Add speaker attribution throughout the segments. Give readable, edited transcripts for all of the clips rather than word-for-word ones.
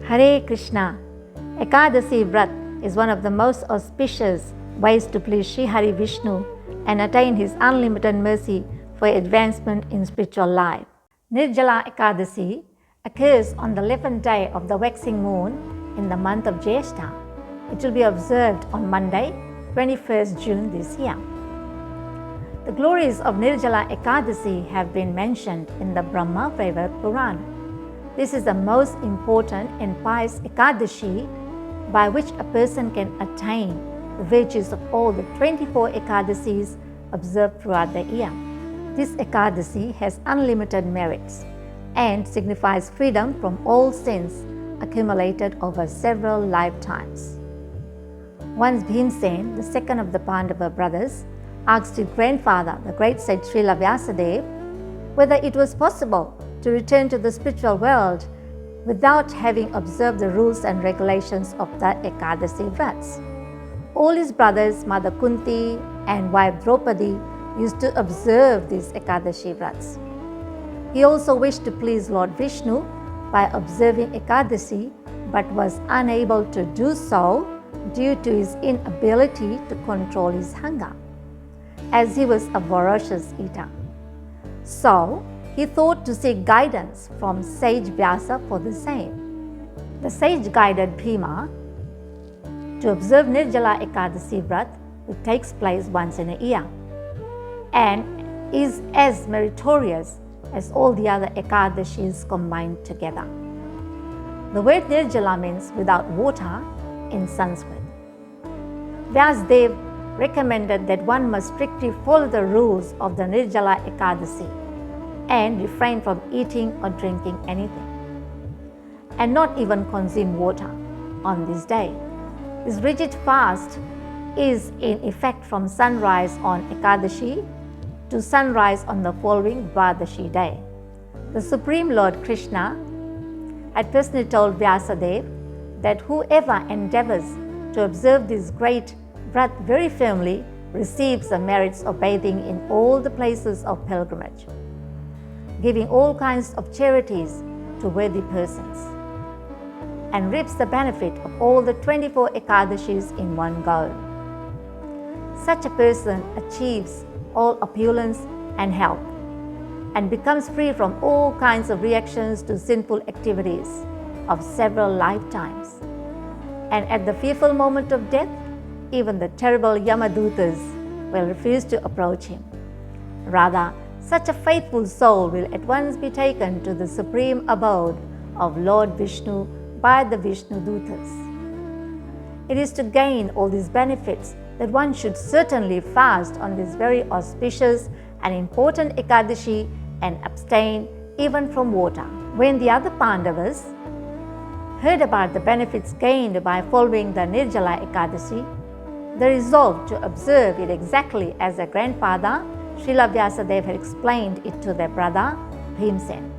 Speaker 1: Hare Krishna. Ekadasi Vrat is one of the most auspicious ways to please Sri Hari Vishnu and attain his unlimited mercy for advancement in spiritual life. Nirjala Ekadasi occurs on the 11th day of the waxing moon in the month of Jyeshtha. It will be observed on Monday, 21st June this year. The glories of Nirjala Ekadasi have been mentioned in the Brahma Vaivarta Purana. This is the most important and pious Ekadashi by which a person can attain the virtues of all the 24 Ekadasis observed throughout the year. This Ekadasi has unlimited merits and signifies freedom from all sins accumulated over several lifetimes. Once Bhimsen, the second of the Pandava brothers, asked his grandfather, the great sage Srila Vyasadeva, whether it was possible to return to the spiritual world without having observed the rules and regulations of the Ekadasi Vrats. All his brothers, Mother Kunti and wife Draupadi, used to observe these Ekadashi Vrats. He also wished to please Lord Vishnu by observing Ekadasi, but was unable to do so due to his inability to control his hunger, as he was a voracious eater. So, he thought to seek guidance from sage Vyasa for the same. The sage guided Bhima to observe Nirjala Ekadasi Vrat, which takes place once in a year and is as meritorious as all the other Ekadashis combined together. The word Nirjala means without water in Sanskrit. Vyasadeva recommended that one must strictly follow the rules of the Nirjala Ekadasi and refrain from eating or drinking anything, and not even consume water on this day. This rigid fast is in effect from sunrise on Ekadashi to sunrise on the following Dwadashi day. The Supreme Lord Krishna had personally told Vyasadeva that whoever endeavors to observe this great Vrat very firmly receives the merits of bathing in all the places of pilgrimage, giving all kinds of charities to worthy persons, and reaps the benefit of all the 24 Ekadashis in one go. Such a person achieves all opulence and health and becomes free from all kinds of reactions to sinful activities of several lifetimes. And at the fearful moment of death, even the terrible Yamadutas will refuse to approach him. Rather, such a faithful soul will at once be taken to the supreme abode of Lord Vishnu by the Vishnu Dutas. It is to gain all these benefits that one should certainly fast on this very auspicious and important Ekadashi and abstain even from water. When the other Pandavas heard about the benefits gained by following the Nirjala Ekadashi, they resolved to observe it exactly as their grandfather Srila Vyasadeva had explained it to their brother Bhimsen.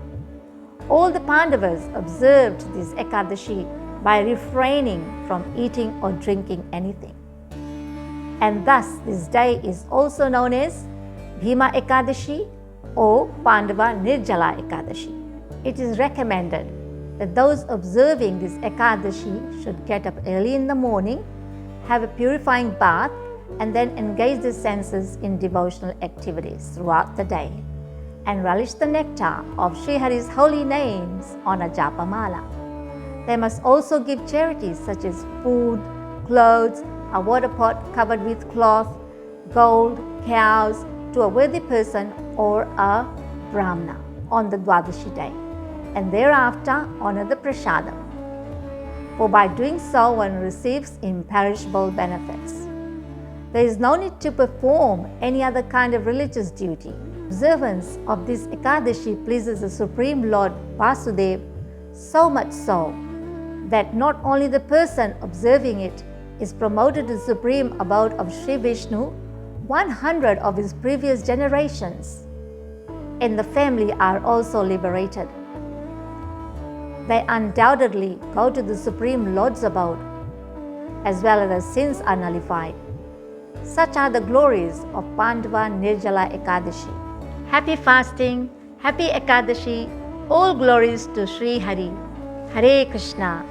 Speaker 1: All the Pandavas observed this Ekadashi by refraining from eating or drinking anything. And thus this day is also known as Bhima Ekadashi or Pandava Nirjala Ekadashi. It is recommended that those observing this Ekadashi should get up early in the morning, have a purifying bath, and then engage the senses in devotional activities throughout the day and relish the nectar of Sri Hari's holy names on a japamala. They must also give charities such as food, clothes, a water pot covered with cloth, gold, cows to a worthy person or a Brahmana on the Dwadashi day, and thereafter honor the prasadam, for by doing so one receives imperishable benefits. There is no need to perform any other kind of religious duty. Observance of this Ekadashi pleases the Supreme Lord Vasudeva so much so that not only the person observing it is promoted to the supreme abode of Sri Vishnu, 100 of his previous generations in the family are also liberated. They undoubtedly go to the Supreme Lord's abode, as well as their sins are nullified. Such are the glories of Pandava Nirjala Ekadashi. Happy fasting, happy Ekadashi, all glories to Sri Hari. Hare Krishna.